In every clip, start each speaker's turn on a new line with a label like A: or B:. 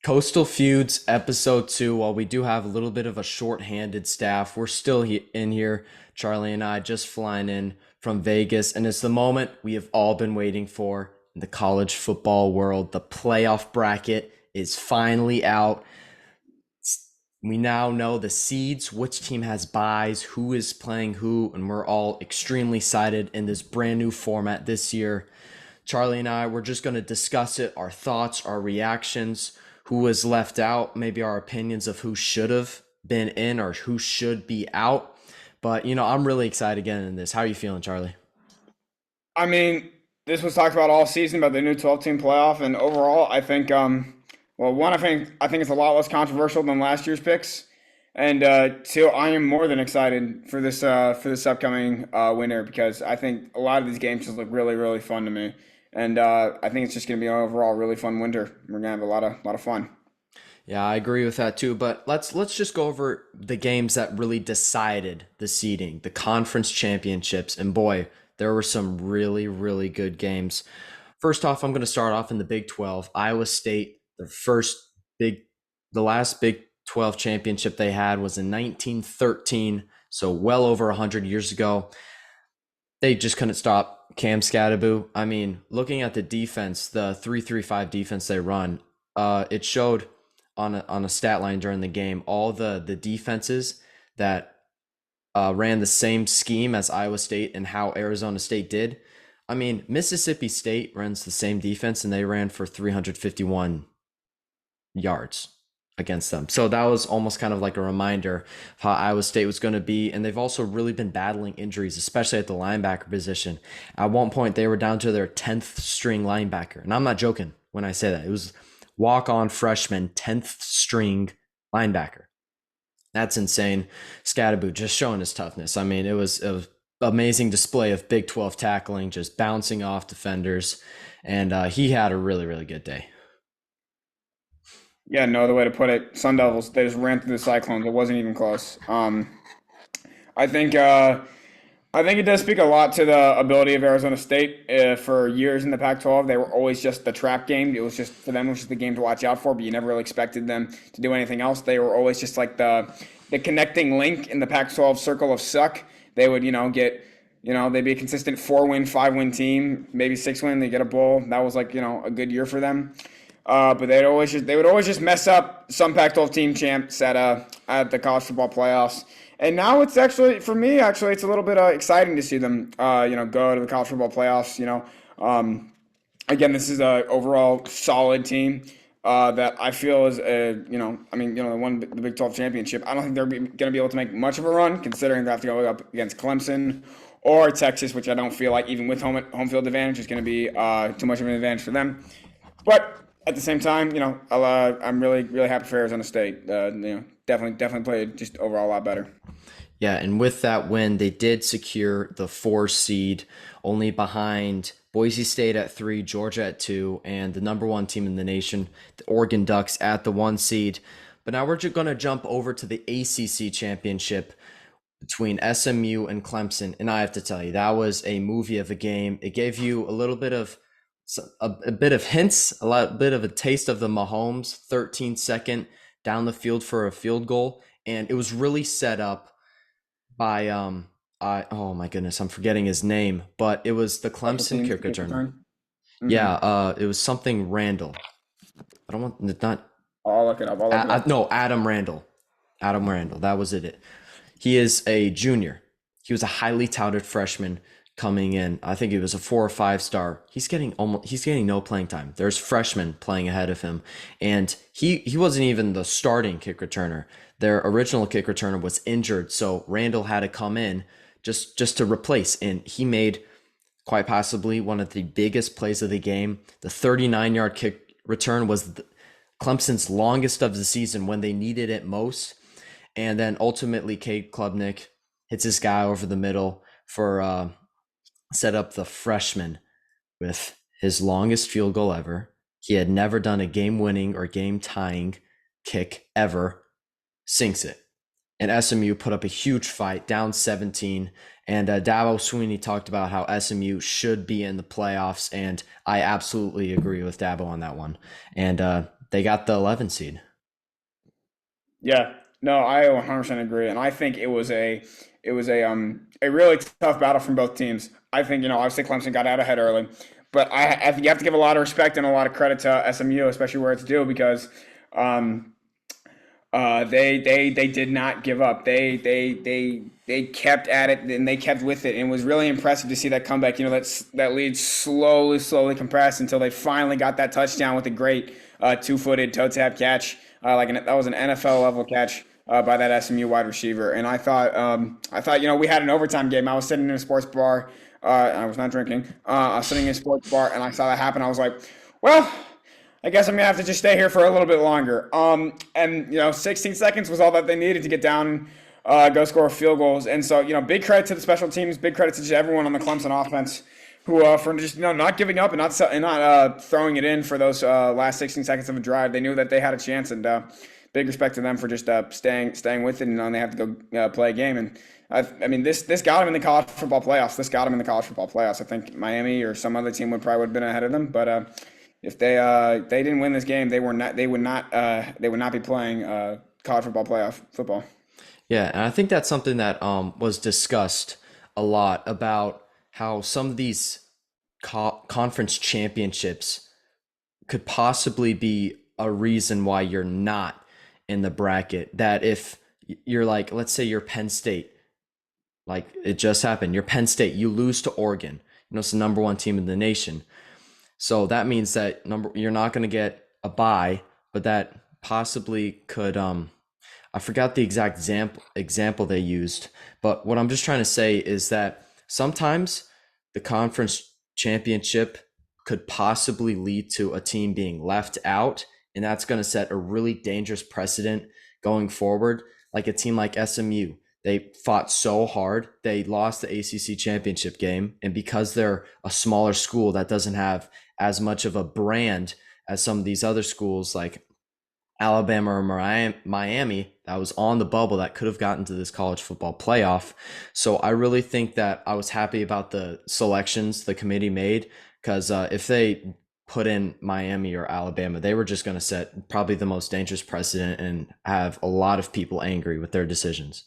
A: Coastal Feuds episode 2. While we do have a little bit of a short-handed staff, we're still in here. Charlie and I just flying in from Vegas, and it's the moment we have all been waiting for in the college football world. The playoff bracket is finally out. We now know the seeds, which team has buys, who is playing who, and we're all extremely excited in this brand new format this year. Charlie and I, we're just going to discuss it, our thoughts, our reactions, who was left out, maybe our opinions of who should have been in or who should be out. But, I'm really excited again in this. How are you feeling, Charlie?
B: I mean, this was talked about all season about the new 12-team playoff, and overall, I think, well, one, I think it's a lot less controversial than last year's picks, and two, I am more than excited for this upcoming winter because I think a lot of these games just look really, really fun to me, and I think it's just going to be an overall really fun winter. We're gonna have a lot of fun.
A: Yeah, I agree with that too. But let's just go over the games that really decided the seeding, the conference championships, and boy, there were some really, really good games. First off, I'm going to start off in the Big 12. Iowa State, big, the last Big 12 championship they had was in 1913, so well over 100 years ago. They just couldn't stop Cam Scatterbo. I mean, looking at the defense, the 3-3-5 defense they run, it showed on a stat line during the game all the defenses that ran the same scheme as Iowa State and how Arizona State did. I mean, Mississippi State runs the same defense and they ran for 351 yards against them. So that was almost kind of like a reminder of how Iowa State was going to be. And they've also really been battling injuries, especially at the linebacker position. At one point, they were down to their 10th string linebacker. And I'm not joking when I say that. It was walk-on freshman, 10th string linebacker. That's insane. Scatterbo just showing his toughness. I mean, it was amazing display of Big 12 tackling, just bouncing off defenders. And he had a really, really good day.
B: Yeah, no other way to put it. Sun Devils, they just ran through the Cyclones. It wasn't even close. I think I think it does speak a lot to the ability of Arizona State. For years in the Pac-12, they were always just the trap game. It was just for them, it was just the game to watch out for. But you never really expected them to do anything else. They were always just like the connecting link in the Pac-12 circle of suck. They would they'd be a consistent 4-win, 5-win team, maybe 6-win. They get a bowl. That was like a good year for them. But they would always just mess up some Pac-12 team champs at the college football playoffs. And now it's actually for me it's a little bit exciting to see them go to the college football playoffs. Again, this is a overall solid team that I feel is they won the Big 12 championship. I don't think they're going to be able to make much of a run considering they have to go up against Clemson or Texas, which I don't feel like even with home field advantage is going to be too much of an advantage for them. But at the same time, I'm really, really happy for Arizona State. Definitely played just overall a lot better.
A: Yeah, and with that win, they did secure the 4 seed, only behind Boise State at 3, Georgia at 2, and the number 1 team in the nation, the Oregon Ducks, at the 1 seed. But now we're just going to jump over to the ACC championship between SMU and Clemson, and I have to tell you, that was a movie of a game. It gave you a little bit of a bit of hints, bit of a taste of the Mahomes 13-second down the field for a field goal, and it was really set up by I oh my goodness, I'm forgetting his name, but it was the
B: Special
A: Clemson
B: teams,
A: kick
B: kick
A: returner.
B: return. Mm-hmm.
A: Yeah, it was something Randall. I don't want not
B: I'll look it up. I'll look it up.
A: no, Adam Randall. Adam Randall, that was it. He is a junior. He was a highly touted freshman coming in. I think he was a 4 or 5 star. He's getting no playing time. There's freshmen playing ahead of him, and he wasn't even the starting kick returner. Their original kick returner was injured, so Randall had to come in just to replace, and he made quite possibly one of the biggest plays of the game. The 39-yard kick return was Clemson's longest of the season when they needed it most. And then ultimately, Cade Klubnik hits this guy over the middle for set up the freshman with his longest field goal ever. He had never done a game-winning or game-tying kick ever. Sinks it. And SMU put up a huge fight, down 17. And Dabo Sweeney talked about how SMU should be in the playoffs, and I absolutely agree with Dabo on that one. And they got the 11 seed.
B: Yeah, no, I 100% agree, and I think it was a really tough battle from both teams. I think obviously Clemson got out ahead early, but I think you have to give a lot of respect and a lot of credit to SMU, especially where it's due, because um, they did not give up. They kept at it and they kept with it, and it was really impressive to see that comeback. That lead slowly compressed until they finally got that touchdown with a great two-footed toe tap catch. That was an NFL level catch by that SMU wide receiver. And I thought we had an overtime game. I was sitting in a sports bar. I was not drinking. I was sitting in a sports bar, and I saw that happen. I was like, well, I guess I'm gonna have to just stay here for a little bit longer. And 16 seconds was all that they needed to get down, go score field goals. And so, big credit to the special teams, big credit to just everyone on the Clemson offense who for just not giving up and not throwing it in for those last 16 seconds of a drive. They knew that they had a chance, and big respect to them for just staying with it. And they have to go play a game. And I mean, this got them in the college football playoffs. This got them in the college football playoffs. I think Miami or some other team would have been ahead of them, but. If they didn't win this game, they would not be playing college football playoff football.
A: Yeah, and I think that's something that was discussed a lot about how some of these conference championships could possibly be a reason why you're not in the bracket. That if you're like, let's say you're Penn State, like it just happened, you're Penn State, you lose to Oregon, it's the number one team in the nation. So that means that you're not going to get a bye, but that possibly could I forgot the exact example they used, but what I'm just trying to say is that sometimes the conference championship could possibly lead to a team being left out, and that's going to set a really dangerous precedent going forward. Like a team like SMU, they fought so hard, they lost the ACC championship game, and because they're a smaller school that doesn't have as much of a brand as some of these other schools like Alabama or Miami that was on the bubble that could have gotten to this college football playoff. So I really think that I was happy about the selections the committee made, because if they put in Miami or Alabama, they were just going to set probably the most dangerous precedent and have a lot of people angry with their decisions.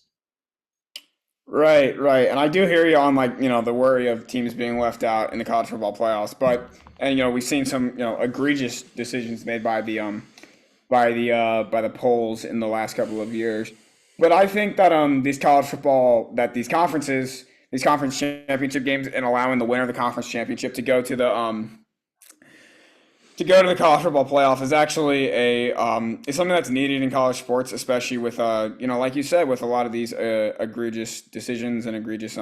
B: Right, right. And I do hear you on the worry of teams being left out in the college football playoffs, but and we've seen some egregious decisions made by the polls in the last couple of years. But I think that these conference championship games, and allowing the winner of the conference championship to go to the college football playoff is actually is something that's needed in college sports, especially with like you said, with a lot of these egregious decisions and egregious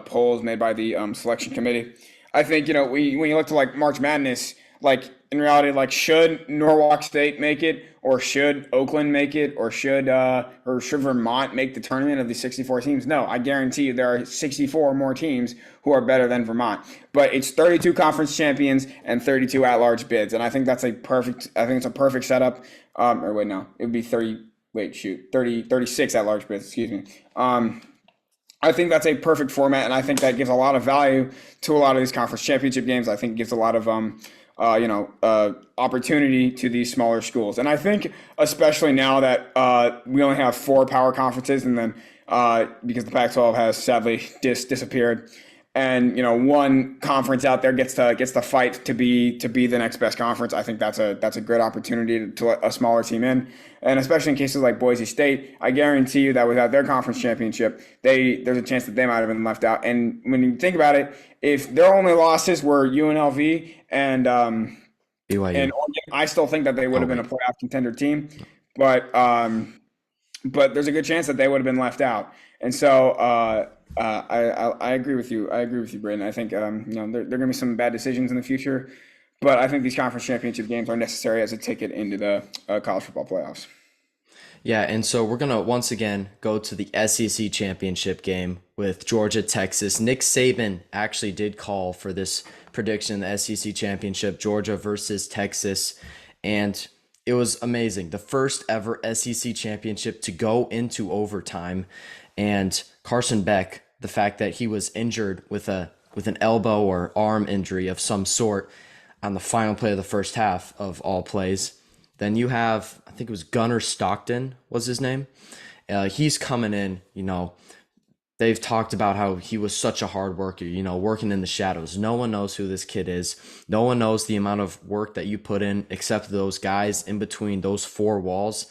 B: polls made by the selection committee. I think when you look to like March Madness, like in reality, like should Norwalk State make it, or should Oakland make it, or should Vermont make the tournament of the 64 teams? No, I guarantee you there are 64 more teams who are better than Vermont. But it's 32 conference champions and 32 at-large bids, and I think that's I think it's a perfect setup. Or wait, no, it would be 30. Wait, shoot, 36 at-large bids. Excuse me. I think that's a perfect format, and I think that gives a lot of value to a lot of these conference championship games. I think it gives a lot of opportunity to these smaller schools. And I think especially now that we only have 4 power conferences, and then because the Pac-12 has sadly disappeared, and one conference out there gets to fight to be the next best conference. I think that's a good opportunity to let a smaller team in, and especially in cases like Boise State, I guarantee you that without their conference championship, there's a chance that they might have been left out. And when you think about it, if their only losses were UNLV and
A: BYU.
B: and Oregon, I still think that they would have been a playoff contender team, but there's a good chance that they would have been left out. And so I agree with you. I agree with you, Braden. I think there are going to be some bad decisions in the future, but I think these conference championship games are necessary as a ticket into the college football playoffs.
A: Yeah, and so we're going to once again go to the SEC championship game with Georgia, Texas. Nick Saban actually did call for this prediction, the SEC championship, Georgia versus Texas, and it was amazing. The first ever SEC championship to go into overtime, and Carson Beck, the fact that he was injured with an elbow or arm injury of some sort, on the final play of the first half of all plays. Then you have, I think it was Gunnar Stockton was his name. He's coming in, they've talked about how he was such a hard worker, working in the shadows. No one knows who this kid is. No one knows the amount of work that you put in except those guys in between those four walls.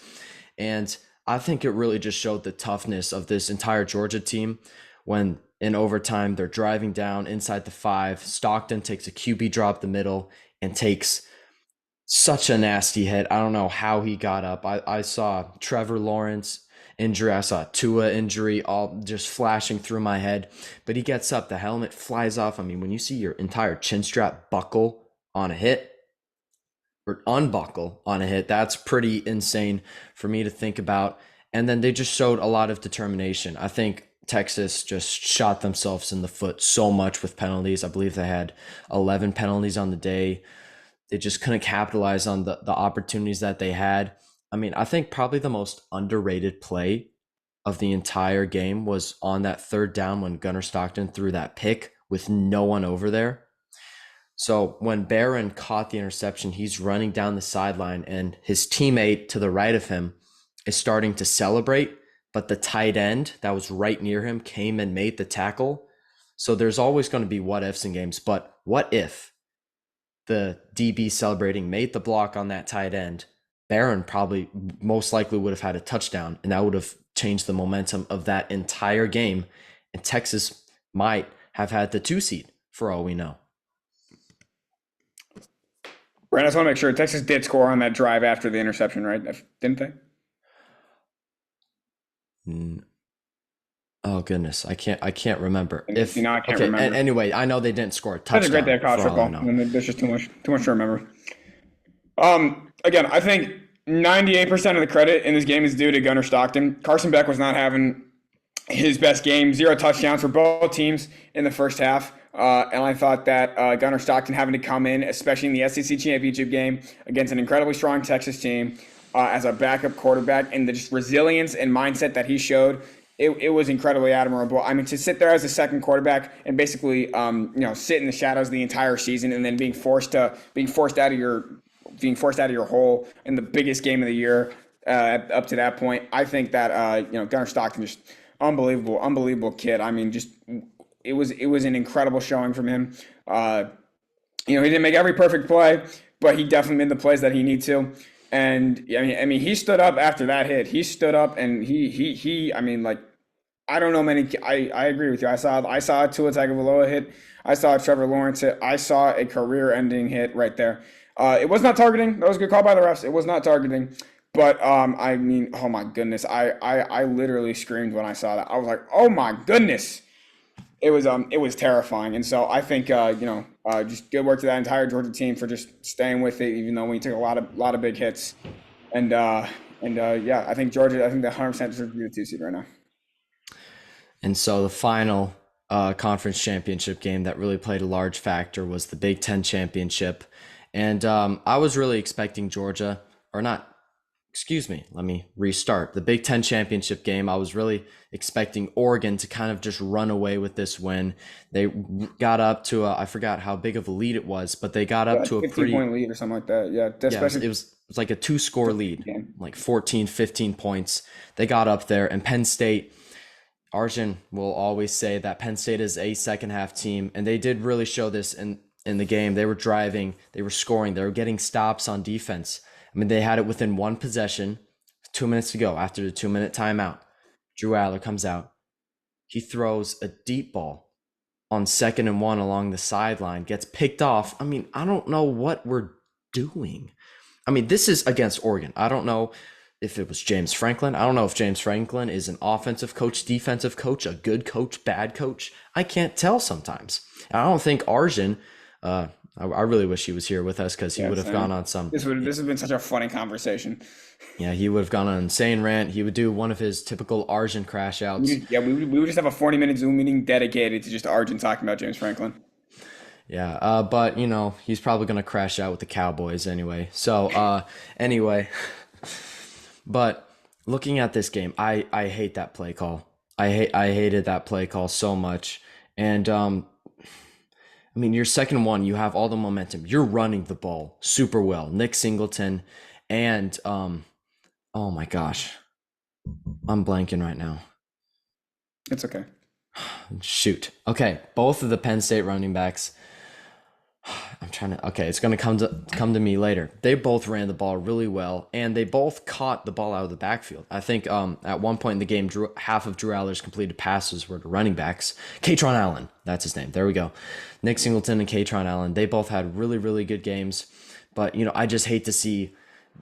A: And I think it really just showed the toughness of this entire Georgia team when in overtime they're driving down inside the 5. Stockton takes a QB drop the middle and takes such a nasty hit. I don't know how he got up. I saw Trevor Lawrence injury. I saw Tua injury all just flashing through my head. But he gets up. The helmet flies off. I mean, when you see your entire chin strap buckle on a hit or unbuckle on a hit, that's pretty insane for me to think about. And then they just showed a lot of determination. I think Texas just shot themselves in the foot so much with penalties. I believe they had 11 penalties on the day. They just couldn't capitalize on the opportunities that they had. I mean, I think probably the most underrated play of the entire game was on that third down when Gunnar Stockton threw that pick with no one over there. So when Barron caught the interception, he's running down the sideline and his teammate to the right of him is starting to celebrate, but the tight end that was right near him came and made the tackle. So there's always going to be what ifs in games, but what if the DB celebrating made the block on that tight end? Barron probably most likely would have had a touchdown, and that would have changed the momentum of that entire game. And Texas might have had the 2 seed for all we know.
B: Brandon, I just want to make sure Texas did score on that drive after the interception, right? Didn't they?
A: Oh goodness, I can't remember.
B: If you know, I can't remember.
A: Anyway, I know they didn't score a touchdown.
B: That's a great day of college football, and there's just too much to remember. Again, I think 98% of the credit in this game is due to Gunnar Stockton. Carson Beck was not having his best game. 0 touchdowns for both teams in the first half. And I thought that Gunnar Stockton having to come in, especially in the SEC championship game against an incredibly strong Texas team as a backup quarterback, and the just resilience and mindset that he showed, it was incredibly admirable. I mean, to sit there as a second quarterback and basically, sit in the shadows the entire season, and then being forced out of your hole in the biggest game of the year up to that point. I think that Gunnar Stockton, just unbelievable kid. I mean, just it was an incredible showing from him. He didn't make every perfect play, but he definitely made the plays that he needed to. And I mean, he stood up after that hit. He stood up and he. I mean, like, I don't know many. I agree with you. I saw a Tua Tagovailoa hit. I saw a Trevor Lawrence hit. I saw a career-ending hit right there. It was not targeting. That was a good call by the refs. It was not targeting. But I mean, oh my goodness. I literally screamed when I saw that. I was like, oh my goodness. It was terrifying. And so I think just good work to that entire Georgia team for just staying with it, even though we took a lot of big hits. And yeah, I think Georgia, I think the 100% deserves to be the 2 seed right now.
A: And so the final conference championship game that really played a large factor was the Big Ten championship. And I was really expecting Georgia, or not, excuse me, let me restart. The Big Ten championship game, I was really expecting Oregon to kind of just run away with this win. They got up to I forgot how big of a lead it was, but they got up to a
B: 15-point lead or something like that. Yeah,
A: it was like a 2-score lead, like 14, 15 points. They got up there, and Penn State, Arjun will always say that Penn State is a second half team, and they did really show this in the game. They were driving, they were scoring, they were getting stops on defense. I mean, they had it within 1 possession, 2 minutes to go after the 2-minute timeout. Drew Aller comes out. He throws a deep ball on 2nd and 1 along the sideline, gets picked off. I mean, I don't know what we're doing. I mean, this is against Oregon. I don't know if it was James Franklin. I don't know if James Franklin is an offensive coach, defensive coach, a good coach, bad coach. I can't tell sometimes. I don't think Arjun, I really wish he was here with us because he would have gone on some.
B: This has been such a funny conversation.
A: Yeah, he would have gone on an insane rant. He would do one of his typical Arjun crash outs.
B: We would just have a 40-minute Zoom meeting dedicated to just Arjun talking about James Franklin.
A: Yeah, but he's probably gonna crash out with the Cowboys anyway. So anyway, but looking at this game, I hate that play call. I hated that play call so much, and I mean, your second one, you have all the momentum. You're running the ball super well. Nick Singleton and oh my gosh, I'm blanking right now.
B: It's okay.
A: Shoot. Okay, both of the Penn State running backs. I'm trying to. Okay, it's gonna come to me later. They both ran the ball really well, and they both caught the ball out of the backfield. I think at one point in the game, half of Drew Allar's completed passes were to running backs. Katron Allen, that's his name. There we go. Nick Singleton and Katron Allen. They both had really really good games, but I just hate to see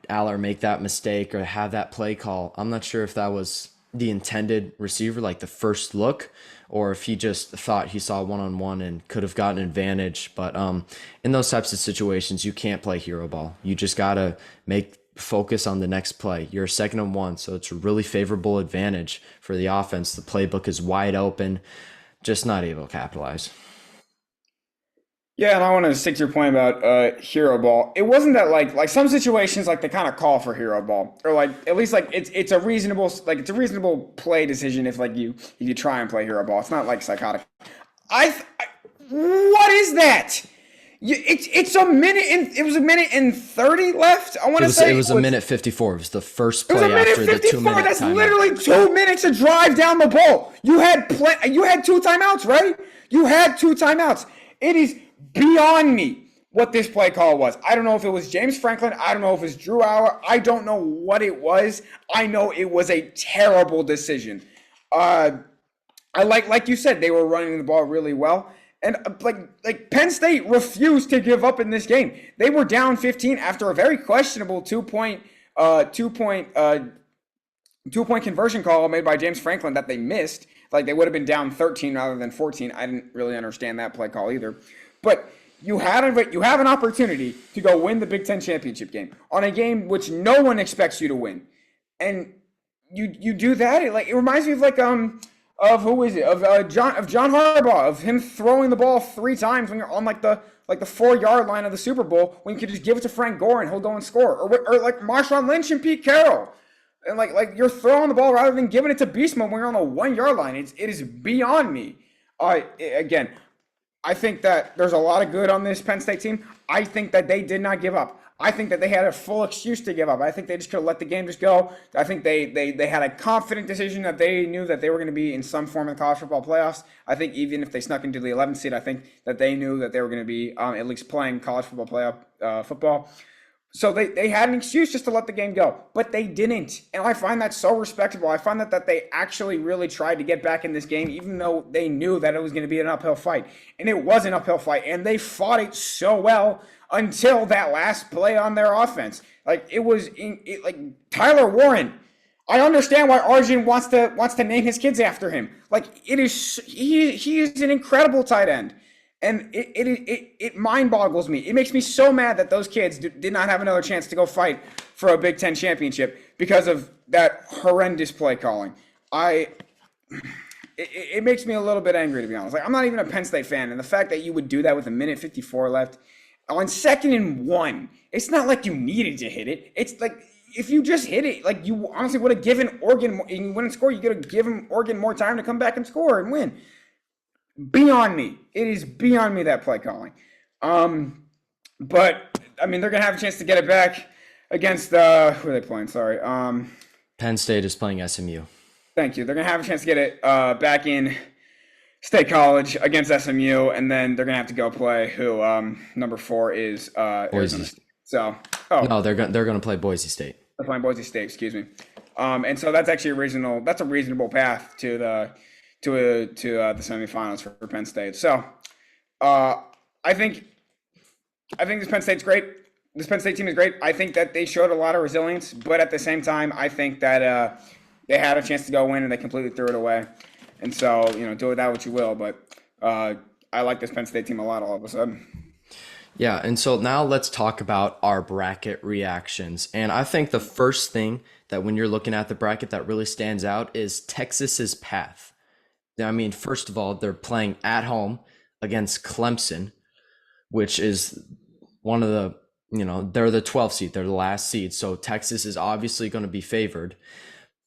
A: Aller make that mistake or have that play call. I'm not sure if that was the intended receiver, like the first look, or if he just thought he saw one on one and could have gotten an advantage. But in those types of situations, you can't play hero ball. You just gotta make focus on the next play. You're 2nd and 1, so it's a really favorable advantage for the offense. The playbook is wide open, just not able to capitalize.
B: Yeah, and I want to stick to your point about hero ball. It wasn't that like some situations like they kind of call for hero ball, or like at least like it's a reasonable it's a reasonable play decision if like you try and play hero ball. It's not like psychotic. I what is that? It's a minute and it was a minute and 30 left. I want to say
A: It was a minute 54. It was the first
B: it was a
A: play
B: minute
A: after the
B: 54.
A: 2 minute
B: That's
A: timeout.
B: literally 2 minutes to drive down the ball. You had two timeouts, right? You had two timeouts. It is beyond me what this play call was. I don't know if it was James Franklin. I don't know if it's Drew Aller. I don't know what it was. I know it was a terrible decision. I like you said, they were running the ball really well. And like Penn State refused to give up in this game. They were down 15 after a very questionable 2 point conversion call made by James Franklin that they missed. Like they would have been down 13 rather than 14. I didn't really understand that play call either. But you have an opportunity to go win the Big Ten championship game on a game which no one expects you to win, and you do that. It reminds me of of who is it of John Harbaugh, of him throwing the ball 3 times when you're on like the 4 yard line of the Super Bowl, when you could just give it to Frank Gore and he'll go and score, or like Marshawn Lynch and Pete Carroll. And like you're throwing the ball rather than giving it to Beast Mode when you're on the 1 yard line. It is beyond me. Again, I think that there's a lot of good on this Penn State team. I think that they did not give up. I think that they had a full excuse to give up. I think they just could have let the game just go. I think they had a confident decision that they knew that they were going to be in some form of the college football playoffs. I think even if they snuck into the 11th seed, I think that they knew that they were going to be at least playing college football playoff football. So they had an excuse just to let the game go, but they didn't. And I find that so respectable. I find that they actually really tried to get back in this game, even though they knew that it was going to be an uphill fight. And it was an uphill fight, and they fought it so well until that last play on their offense. Like like Tyler Warren. I understand why Arjun wants to name his kids after him. Like he is an incredible tight end. And it mind boggles me. It makes me so mad that those kids did not have another chance to go fight for a Big Ten championship because of that horrendous play calling. It makes me a little bit angry, to be honest. Like, I'm not even a Penn State fan, and the fact that you would do that with a minute 54 left on 2nd and 1, it's not like you needed to hit it. It's like if you just hit it, like you honestly would have given Oregon, and you wouldn't score, you could have given Oregon more time to come back and score and win. Beyond me. It is beyond me, that play calling. But I mean, they're gonna have a chance to get it back against who are they playing? Sorry.
A: Penn State is playing SMU.
B: Thank you. They're gonna have a chance to get it back in State College against SMU, and then they're gonna have to go play who number 4 is Arizona State. So
A: no, they're gonna play Boise State.
B: They're playing Boise State. Excuse me. And so that's actually a reasonable path to the semifinals for Penn State. So I think this Penn State's great. This Penn State team is great. I think that they showed a lot of resilience, but at the same time, I think that they had a chance to go win and they completely threw it away. And so, do with that what you will. But I like this Penn State team a lot all of a sudden.
A: Yeah, and so now let's talk about our bracket reactions. And I think the first thing that when you're looking at the bracket that really stands out is Texas's path. I mean, first of all, they're playing at home against Clemson, which is one of the, they're the 12th seed, they're the last seed. So Texas is obviously going to be favored.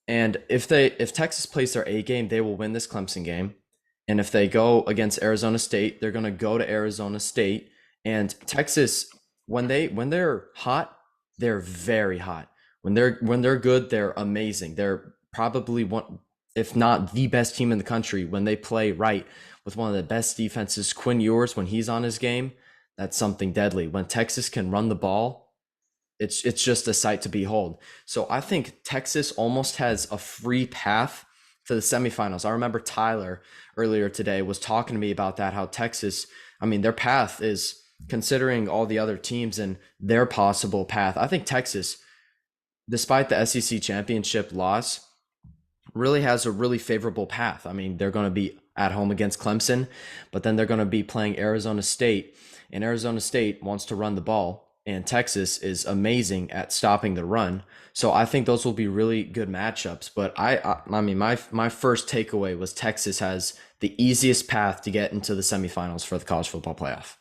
A: And if Texas plays their A game, they will win this Clemson game. And if they go against Arizona State, they're going to go to Arizona State. And Texas, when they're hot, they're very hot. When they're good, they're amazing. They're probably one, if not the best team in the country when they play right with one of the best defenses. Quinn Ewers, when he's on his game, that's something deadly. When Texas can run the ball, it's just a sight to behold. So I think Texas almost has a free path to the semifinals. I remember Tyler earlier today was talking to me about that, how Texas, I mean, their path is, considering all the other teams and their possible path. I think Texas, despite the SEC championship loss, really has a really favorable path. I mean, they're going to be at home against Clemson, but then they're going to be playing Arizona State, and Arizona State wants to run the ball, and Texas is amazing at stopping the run. So I think those will be really good matchups. But I mean, my first takeaway was Texas has the easiest path to get into the semifinals for the college football playoff.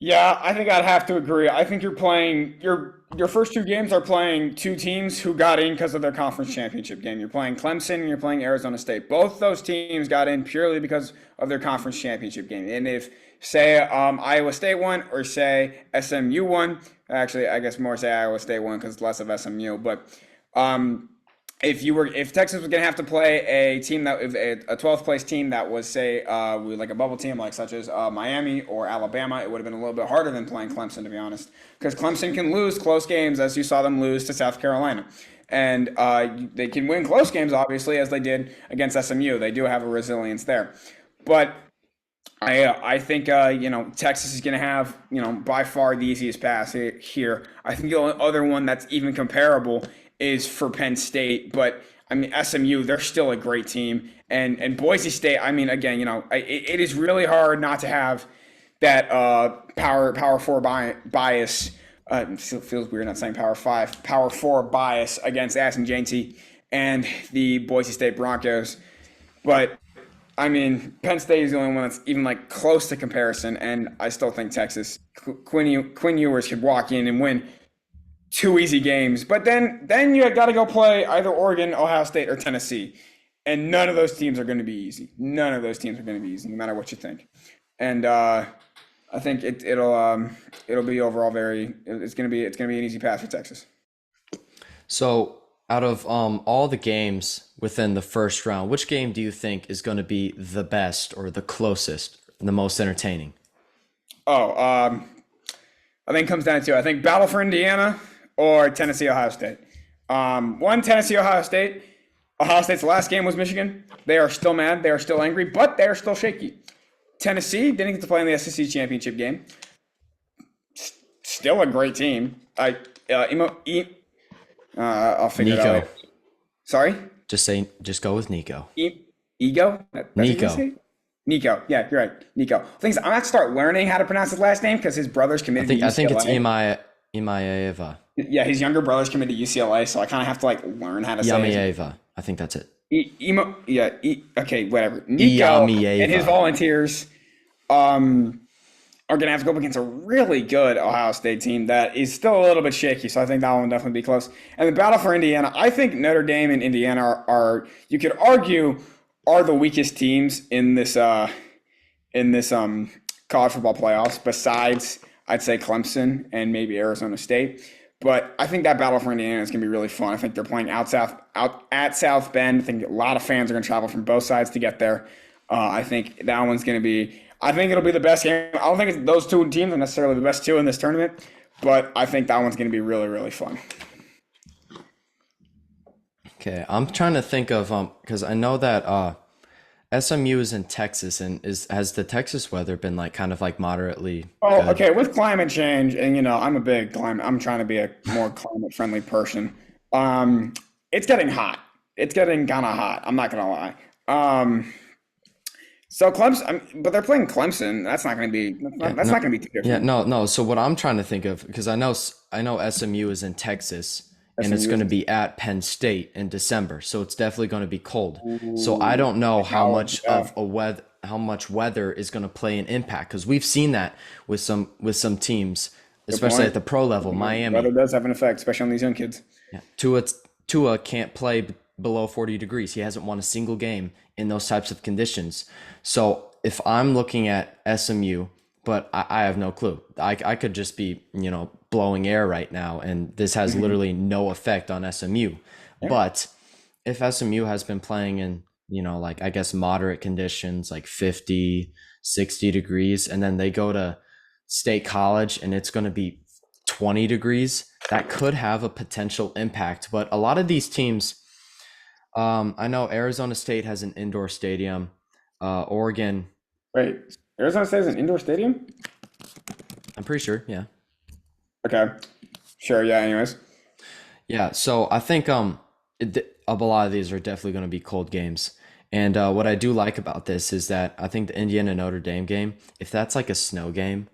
B: Yeah, I think I'd have to agree. I think you're playing your first two games are playing two teams who got in because of their conference championship game. You're playing Clemson and you're playing Arizona State. Both those teams got in purely because of their conference championship game. And if say Iowa State won or say SMU won, actually I guess more say Iowa State won because it's less of SMU. But um, if Texas was going to have to play a team that a 12th place team that was say like a bubble team like such as Miami or Alabama, it would have been a little bit harder than playing Clemson, to be honest, because Clemson can lose close games as you saw them lose to South Carolina, and they can win close games obviously as they did against SMU. They do have a resilience there, but I think Texas is going to have by far the easiest pass here. I think the only other one that's even comparable is for Penn State, but I mean SMU, they're still a great team, and Boise State. I mean, again, it is really hard not to have that power four bias. It still feels weird not saying power four bias against Ashton Jeanty and the Boise State Broncos, but I mean, Penn State is the only one that's even like close to comparison, and I still think Texas Quinn Ewers could walk in and win two easy games. But then you got to go play either Oregon, Ohio State, or Tennessee, and none of those teams are going to be easy. None of those teams are going to be easy, no matter what you think. And I think it'll be overall it's going to be an easy path for Texas.
A: So out of all the games within the first round, which game do you think is going to be the best or the closest, the most entertaining?
B: Oh, I think it comes down to I think Battle for Indiana or Tennessee, Ohio State. One Tennessee, Ohio State. Ohio State's last game was Michigan. They are still mad. They are still angry, but they are still shaky. Tennessee didn't get to play in the SEC championship game. Still a great team. I'll figure it out.
A: Nico.
B: Sorry?
A: Just go with Nico.
B: Ego? That's what you
A: Nico.
B: say? Nico. Yeah, you're right. Nico. Things I'm gonna have to start learning how to pronounce his last name because his brother's committed to UCLA.
A: I think it's Imaeva.
B: Yeah, his younger brother's committed to UCLA, so I kind of have to like learn how to say it.
A: Yamieva. I think that's it.
B: Okay, whatever. Nico
A: Yamieva.
B: and his volunteers are going to have to go up against a really good Ohio State team that is still a little bit shaky, so I think that one will definitely be close. And the battle for Indiana, I think Notre Dame and Indiana are you could argue, are the weakest teams in this college football playoffs, besides, I'd say, Clemson and maybe Arizona State. But I think that battle for Indiana is going to be really fun. I think they're playing out at South Bend. I think a lot of fans are going to travel from both sides to get there. I think that one's going to be – I think it'll be the best game. I don't think those two teams are necessarily the best two in this tournament, but I think that one's going to be really, really fun.
A: Okay, I'm trying to think of because I know that SMU is in Texas, and has the Texas weather been like kind of like moderately
B: Oh,
A: good?
B: okay. With climate change, and I'm trying to be a more climate friendly person. It's getting hot. It's getting kind of hot. I'm not gonna lie. So Clemson, but they're playing Clemson. That's not going to be. That's not going to be too
A: Yeah,
B: different.
A: no. So what I'm trying to think of, because I know SMU is in Texas, and it's
B: SMU
A: going
B: is
A: to be at Penn State in December, so it's definitely going to be cold. So I don't know how much weather is going to play an impact, because we've seen that with some teams, especially
B: point.
A: at the pro level.
B: Weather
A: Miami,
B: does have an effect, especially on these young kids.
A: yeah. Tua can't play below 40 degrees. He hasn't won a single game in those types of conditions. So if I'm looking at SMU, but I have no clue. I could just be, blowing air right now, and this has
B: Mhm.
A: literally no effect on SMU.
B: Yeah.
A: But if SMU has been playing in, like I guess moderate conditions, like 50, 60 degrees, and then they go to State College and it's going to be 20 degrees, that could have a potential impact. But a lot of these teams, I know Arizona State has an indoor stadium. Oregon,
B: Wait, Arizona State is an indoor stadium?
A: I'm pretty sure, yeah.
B: Okay. Sure, yeah, anyways.
A: Yeah, so I think a lot of these are definitely going to be cold games. And what I do like about this is that I think the Indiana Notre Dame game, if that's like a snow game,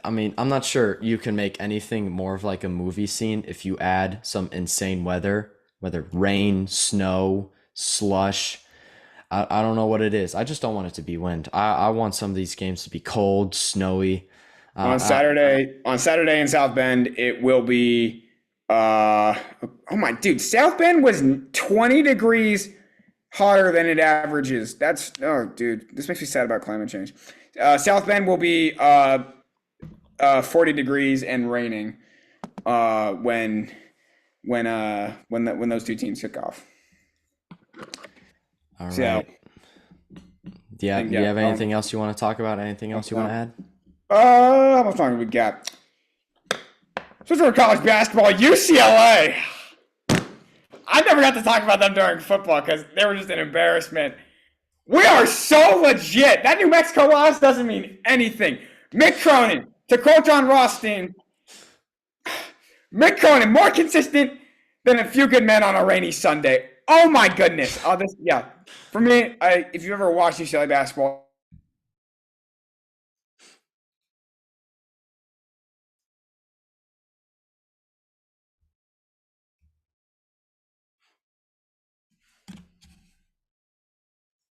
A: I mean, I'm not sure you can make anything more of like a movie scene if you add some insane weather, whether rain, snow, slush. I don't know what it is. I just don't want it to be wind. I want some of these games to be cold, snowy.
B: On
A: Uh,
B: Saturday in South Bend, it will be uh oh my dude, South Bend was 20 degrees hotter than it averages. That's oh dude, this makes me sad about climate change. South Bend will be 40 degrees and raining when when those two teams kick off.
A: all
B: So
A: right.
B: I think
A: Do you
B: yeah.
A: have anything else you want to talk about? Anything else you want to add?
B: How much time do we got? Since we're college basketball, UCLA. I never got to talk about them during football because they were just an embarrassment. We are so legit. That New Mexico loss doesn't mean anything. Mick Cronin, to quote John Rothstein, Mick Cronin, more consistent than a few good men on a rainy Sunday. Oh my goodness. Oh, this, yeah. For me, if you ever watched UCLA basketball,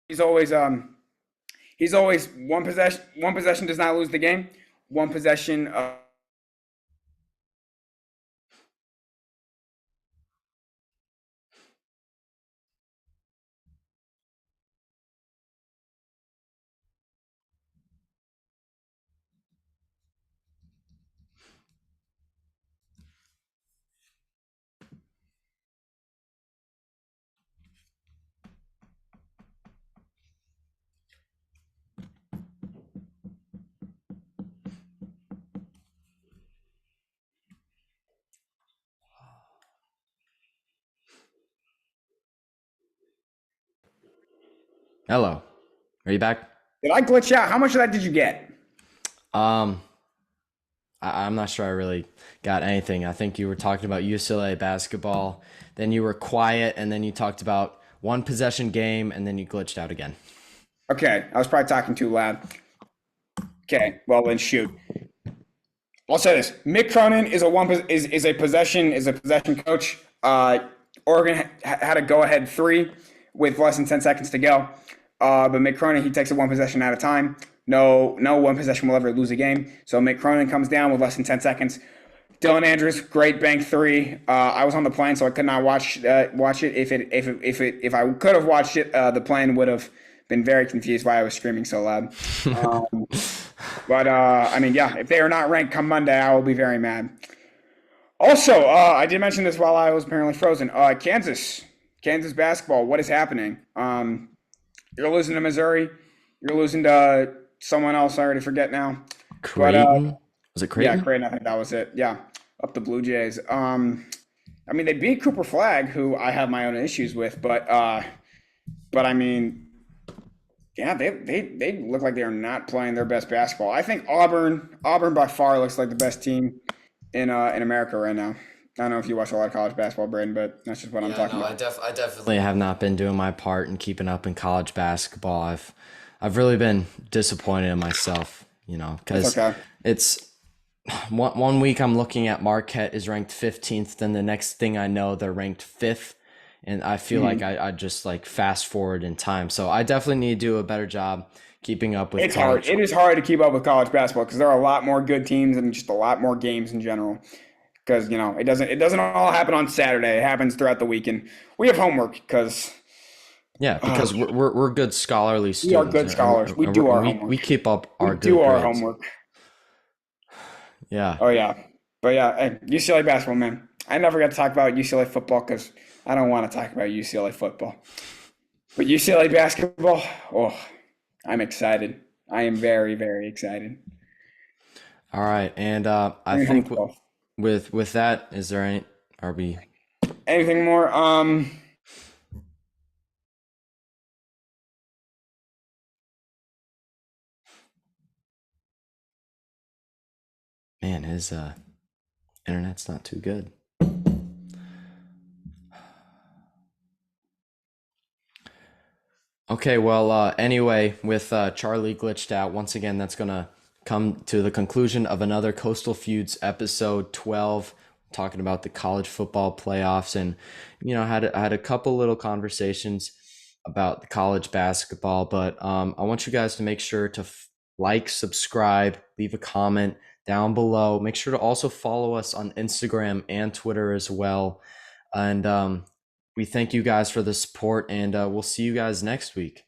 B: he's always one possession does not lose the game. One possession
A: Hello. Are you back?
B: did I glitch out? How much of that did you get?
A: Um, I'm not sure I really got anything. I think you were talking about UCLA basketball, then you were quiet, and then you talked about one possession game, and then you glitched out again.
B: Okay, I was probably talking too loud. Okay, well then shoot. I'll say this: Mick Cronin is is a possession coach. Oregon had a go ahead three with less than 10 seconds to go, but Mick Cronin he takes it one possession at a time. No one possession will ever lose a game. So Mick Cronin comes down with less than 10 seconds. Dylan Andrews, great bank three. I was on the plane, so I could not watch it. If I could have watched it, the plane would have been very confused why I was screaming so loud. Um, but I mean, yeah, if they are not ranked come Monday, I will be very mad. Also, I did mention this while I was apparently frozen. Kansas basketball. What is happening? You're losing to Missouri. You're losing to someone else. I already forget now. But
A: Creighton? Was it
B: yeah,
A: Creighton?
B: Creighton. I think that was it. Yeah, up the Blue Jays. I mean, they beat Cooper Flag, who I have my own issues with, but I mean, yeah, they look like they are not playing their best basketball. I think Auburn by far looks like the best team in America right now. I don't know if you watch a lot of college basketball, Braden, but that's just what I'm
A: Yeah,
B: talking
A: no,
B: about.
A: I definitely have not been doing my part in keeping up in college basketball. I've really been disappointed in myself,
B: That's
A: because
B: okay.
A: it's one week I'm looking at Marquette is ranked 15th, then the next thing I know they're ranked 5th, and I feel like
B: Mhm.
A: I just like fast forward in time. So I definitely need to do a better job keeping up with
B: It's hard.
A: college.
B: It is hard to keep up with college basketball because there are a lot more good teams and just a lot more games in general. because it doesn't all happen on Saturday. It happens throughout the weekend. We have homework because
A: Yeah, because we're good scholarly
B: we are
A: students,
B: good scholars. We
A: and
B: do our
A: we
B: homework.
A: keep up
B: We
A: our
B: do
A: good
B: our
A: grades.
B: homework.
A: Yeah.
B: Oh yeah, but yeah, hey, UCLA basketball, man. I never got to talk about UCLA football because I don't want to talk about UCLA football. But UCLA basketball, oh, I'm excited. I am very, very excited.
A: All right, and I
B: Bring it home
A: think
B: 12.
A: with that, is there any? Are we?
B: Anything more?
A: Man, his internet's not too good. Okay, well, anyway, with Charlie glitched out once again, that's gonna come to the conclusion of another Coastal Feuds episode 12, talking about the college football playoffs, and had a couple little conversations about the college basketball. But I want you guys to make sure to like, subscribe, leave a comment down below. Make sure to also follow us on Instagram and Twitter as well. And we thank you guys for the support, and we'll see you guys next week.